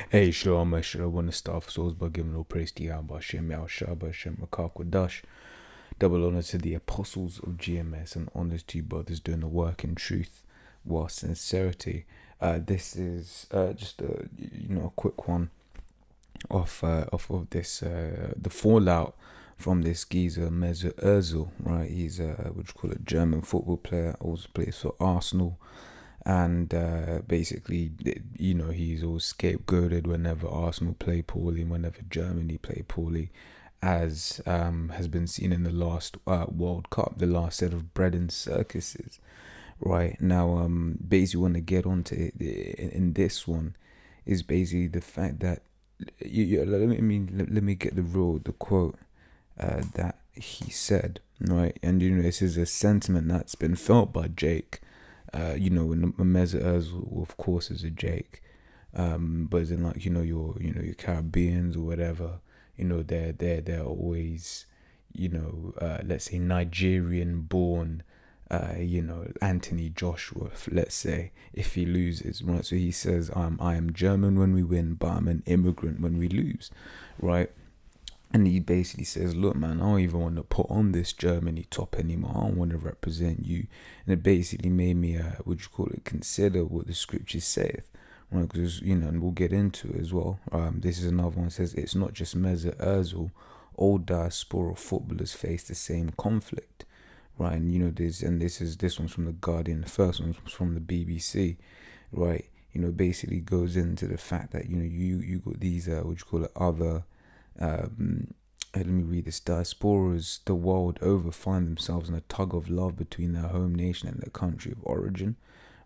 Hey, Shalom, I want to start off so by giving all praise to Yahweh, Shem, Yahshua, Shem, Rakak, double honor to the apostles of GMS, and honors to you brothers doing the work in truth while sincerity. This is just a quick one off of this the fallout from this geezer Mesut Ozil, right? He's what you call it, German football player, also plays for Arsenal. And basically, he's always scapegoated whenever Arsenal play poorly, whenever Germany play poorly, as has been seen in the last World Cup, the last set of bread and circuses. Right now, basically, want to get onto it in this one is basically the fact that let me get the quote that he said, right? And this is a sentiment that's been felt by Jake. When Mesut Ozil, of course, is a Jake, but as in like your Caribbeans or whatever, they're always, let's say Nigerian born, Anthony Joshua, let's say, if he loses, right? So he says, I am German when we win, but I'm an immigrant when we lose, right? And he basically says, look, man, I don't even want to put on this Germany top anymore. I don't want to represent you. And it basically made me, consider what the scripture saith. Right? Because, and we'll get into it as well. This is another one that says, it's not just Mesut Ozil. All diaspora footballers face the same conflict. Right? And, this one's from The Guardian. The first one's from the BBC. Right? Basically goes into the fact that, you got these, other... let me read this. Diasporas the world over find themselves in a tug of love between their home nation and their country of origin,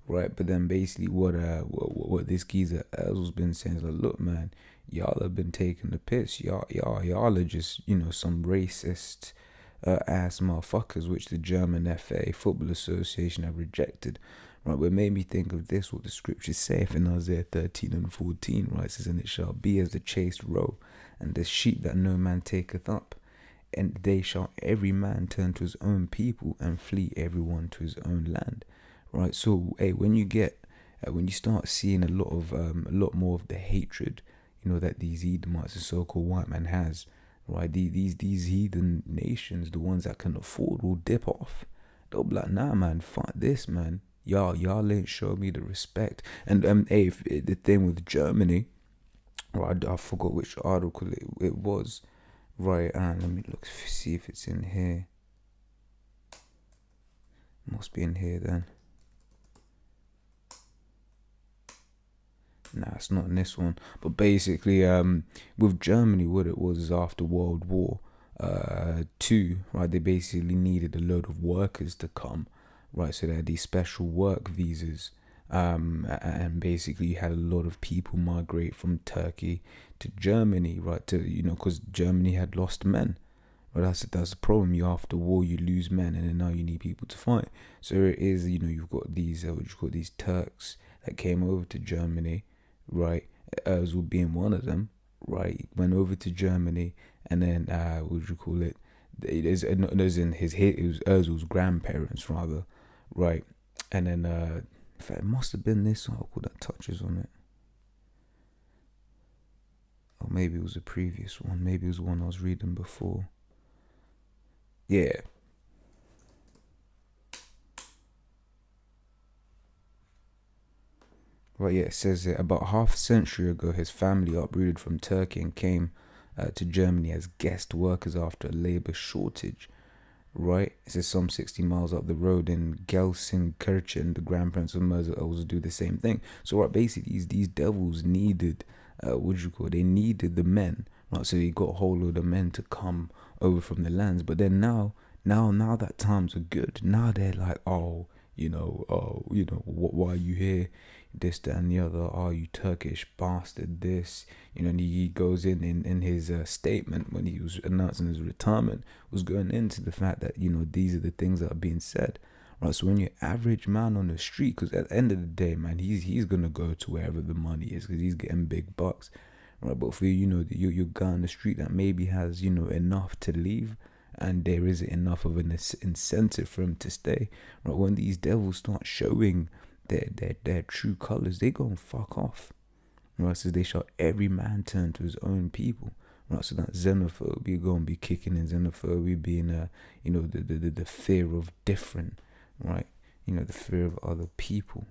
right? But then basically what this geezer Ozil's been saying is like, look, man, y'all have been taking the piss. Y'all are just some racist ass motherfuckers, which the German FA Football Association have rejected. Right, but it made me think of this, what the scriptures say in Isaiah 13 and 14, right? It says, and it shall be as the chased roe, and the sheep that no man taketh up, and they shall every man turn to his own people, and flee everyone to his own land, right? So, hey, when you start seeing a lot more of the hatred, that these Edomites, the so-called white man, has, right? These heathen nations, the ones that can afford, will dip off. They'll be like, nah, man, fuck this, man. Y'all ain't show me the respect. And hey, the thing with Germany, right? I forgot which article it was. Right, and let me see if it's in here. Must be in here then. Nah, it's not in this one. But basically, with Germany, what it was is after World War II, right? They basically needed a load of workers to come. Right, so they had these special work visas, and basically you had a lot of people migrate from Turkey to Germany, right? Because Germany had lost men. Right, that's the problem. You after war, you lose men, and then now you need people to fight. So it is, you've got these these Turks that came over to Germany, right? Ozil being one of them, right? Went over to Germany, and then it was Ozil's grandparents rather. Right, and then in fact, it must have been this article that touches on it. Or maybe it was a previous one. Maybe it was the one I was reading before. Yeah. Right, yeah, it says that about half a century ago, his family uprooted from Turkey and came to Germany as guest workers after a labour shortage. Right, it says some 60 miles up the road in Gelsenkirchen, the grandparents of Mesut Ozil do the same thing. So right, basically these devils needed, they needed the men, right? So they got a whole load of men to come over from the lands. But then now that times are good, now they're like, why are you here? This, that, and the other. Oh, you Turkish bastard! This, and he goes in his statement when he was announcing his retirement, was going into the fact that these are the things that are being said, right? So when you're average man on the street, because at the end of the day, man, he's gonna go to wherever the money is because he's getting big bucks, right? But for your guy on the street that maybe has enough to leave, and there isn't enough of an incentive for him to stay, right? When these devils start showing their true colors, they gonna fuck off. Right, so they shall every man turn to his own people. Right, so that xenophobia gonna be kicking in. Xenophobia being the fear of different, right? The fear of other people.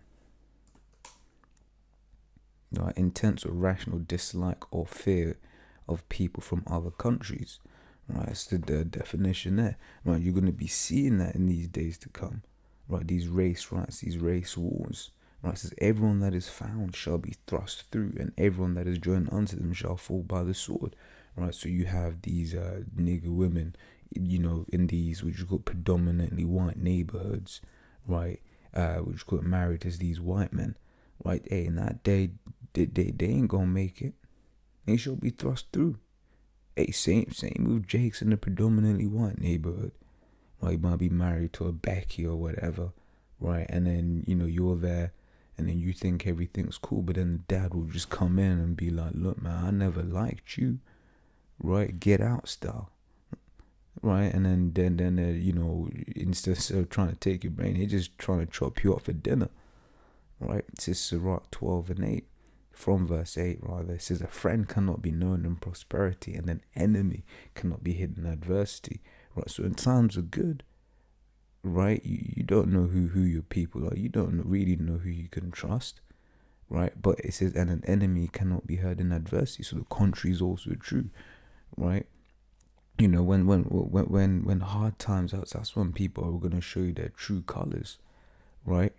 Right, intense or rational dislike or fear of people from other countries. Right, that's the definition there. Right, you're gonna be seeing that in these days to come. Right, these race rights, these race wars. Right, it says everyone that is found shall be thrust through, and everyone that is joined unto them shall fall by the sword. Right, so you have these nigger women, in these which you call predominantly white neighborhoods, right, which got married as these white men, right. Hey, in that day, they ain't gonna make it. They shall be thrust through. Hey, same with Jake's in a predominantly white neighborhood. Right, you might be married to a Becky or whatever, right, and then you're there. And then you think everything's cool, but then the dad will just come in and be like, look, man, I never liked you, right? Get out style, right? And then instead of trying to take your brain, they're just trying to chop you up for dinner, right? It says Sirach 12 and 8, from verse 8, rather. It says, a friend cannot be known in prosperity, and an enemy cannot be hidden in adversity, right? So in times of good, right, you don't know who your people are. You don't really know who you can trust, right? But it says, and an enemy cannot be heard in adversity. So the contrary is also true, right? When hard times out, that's when people are going to show you their true colors, right?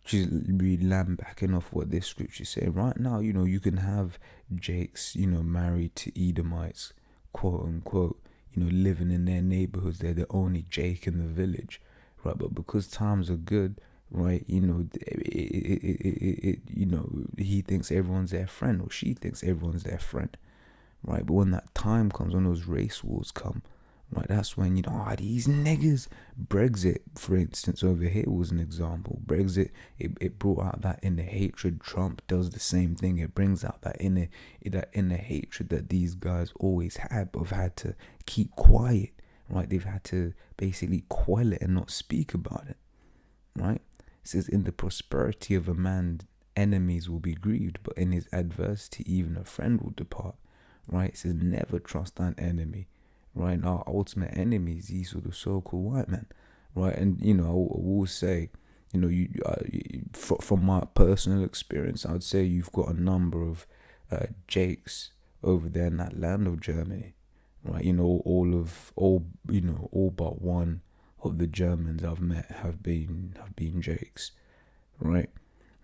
Just really backing off what this scripture say right now. You can have Jakes, married to Edomites, quote unquote, living in their neighborhoods. They're the only Jake in the village, right? But because times are good, right, he thinks everyone's their friend, or she thinks everyone's their friend, right? But when that time comes, when those race wars come, right, that's when these niggas. Brexit, for instance, over here was an example. Brexit, it brought out that inner hatred. Trump does the same thing. It brings out that inner hatred that these guys always had, but have had to keep quiet, right? They've had to basically quell it and not speak about it, right? It says, in the prosperity of a man, enemies will be grieved, but in his adversity, even a friend will depart, right? It says, never trust an enemy. Right, and our ultimate enemies, these are the so-called white men, right? And I will say, from my personal experience, I'd say you've got a number of Jakes over there in that land of Germany, right? All but one of the Germans I've met have been Jakes, right?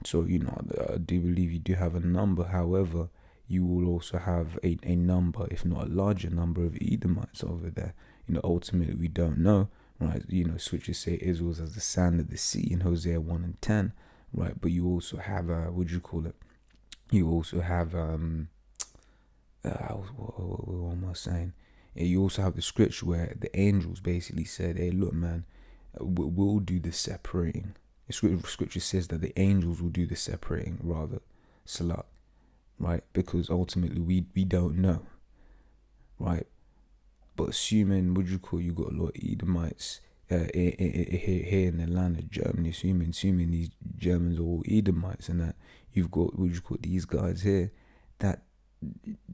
So I do believe you do have a number. However, you will also have a number, if not a larger number, of Edomites over there. Ultimately we don't know, right? Scriptures say Israel's as the sand of the sea in Hosea 1 and 10, right? But you also have you also have what am I saying? You also have the scripture where the angels basically said, hey, look, man, we'll do the separating. The scripture says that the angels will do the separating, rather, salat, right? Because ultimately we don't know, right? But assuming, you got a lot of Edomites here in the land of Germany, assuming these Germans are all Edomites, and that you've got these guys here, that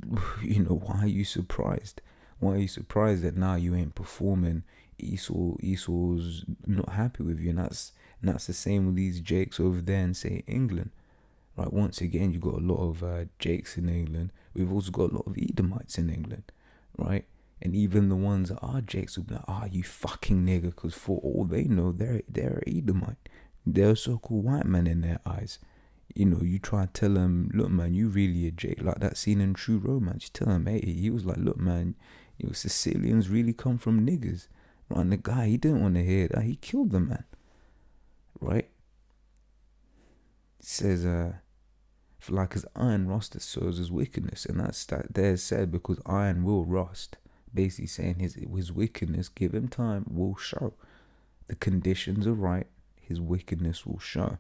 why are you surprised? Why are you surprised that now you ain't performing? Esau's not happy with you, and that's the same with these Jakes over there in, say, England. Right, once again, you've got a lot of Jakes in England. We've also got a lot of Edomites in England, right? And even the ones that are Jakes will be like, you fucking nigger, because for all they know, they're Edomite. They're a so-called white man in their eyes. You try to tell them, look, man, you really a Jake, like that scene in True Romance. You tell him, hey, he was like, look, man, Sicilians really come from niggers. Right, and the guy, he didn't want to hear that. He killed the man, right? It says, for like as iron rusteth, so is his wickedness. And that's there said, because iron will rust. Basically saying his wickedness, give him time, will show. The conditions are right, his wickedness will show.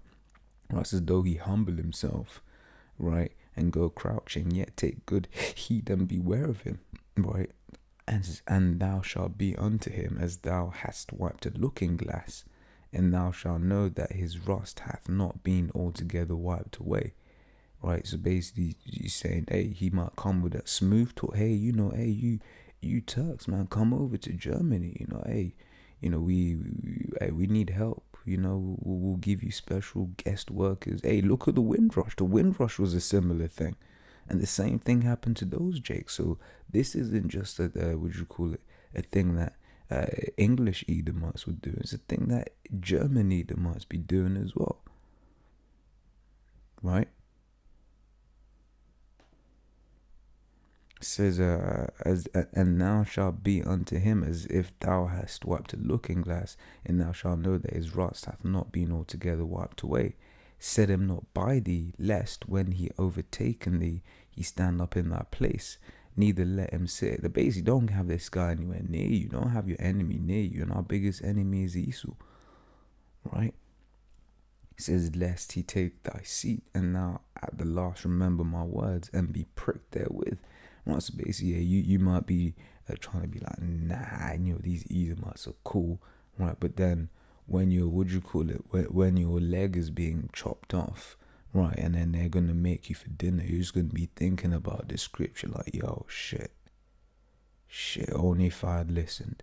Right, it's as though he humble himself, right, and go crouching, yet take good heed and beware of him, right? And thou shalt be unto him as thou hast wiped a looking glass, and thou shalt know that his rust hath not been altogether wiped away. right? So basically, he's saying, hey, he might come with that smooth talk. Hey, hey, you Turks, man, come over to Germany. Hey, we need help. We'll give you special guest workers. Hey, look at the Windrush. The Windrush was a similar thing, and the same thing happened to those Jakes. So this isn't just a a thing that English Edomites would do. It's a thing that German Edomites be doing as well, right? It says, and now shall be unto him as if thou hast wiped a looking glass, and thou shalt know that his rust hath not been altogether wiped away. Set him not by thee, lest when he overtaken thee, he stand up in thy place. Neither let him sit. The basically don't have this guy anywhere near you. Don't have your enemy near you. And our biggest enemy is Esau, right? It says, lest he take thy seat, and now at the last remember my words and be pricked therewith. Right, so basically, you might be trying to be like, nah, these Edomites are cool, right? But then when you're, when your leg is being chopped off, right, and then they're going to make you for dinner, you're just going to be thinking about this scripture like, yo, shit, only if I had listened,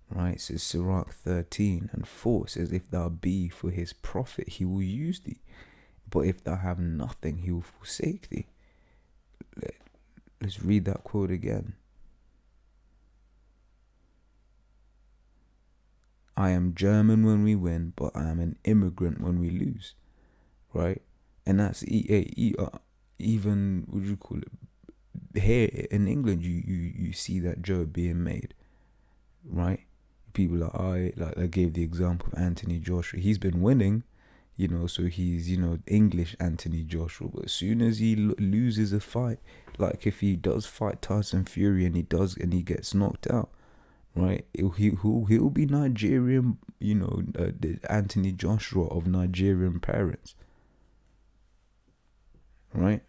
right? It says, Sirach 13:4 says, if thou be for his profit, he will use thee, but if thou have nothing, he will forsake thee. Let's read that quote again. I am German when we win, but I am an immigrant when we lose, right? And that's even, here in England, you see that joke being made, right? People are, I gave the example of Anthony Joshua. He's been winning, so he's, English Anthony Joshua. But as soon as he loses a fight, like if he does fight Tyson Fury and he gets knocked out, right? He'll be Nigerian, the Anthony Joshua of Nigerian parents, right?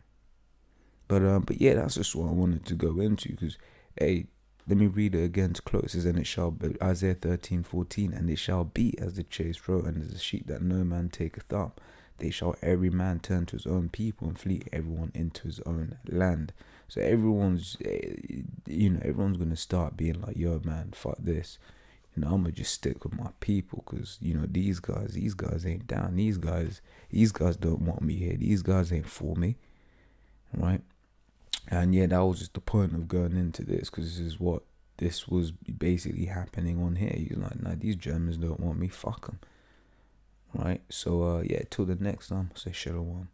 But yeah, that's just what I wanted to go into, because, hey, let me read it again to close. It says, and it shall be, Isaiah 13:14, and it shall be as the chased roe and as the sheep that no man taketh up. They shall every man turn to his own people and flee everyone into his own land. So everyone's going to start being like, yo, man, fuck this. I'm going to just stick with my people, because, these guys ain't down. These guys don't want me here. These guys ain't for me, right? And yeah, that was just the point of going into this, because this was basically happening on here. You're like, nah, these Germans don't want me, fuck them, right? So yeah, till the next time, say shalom.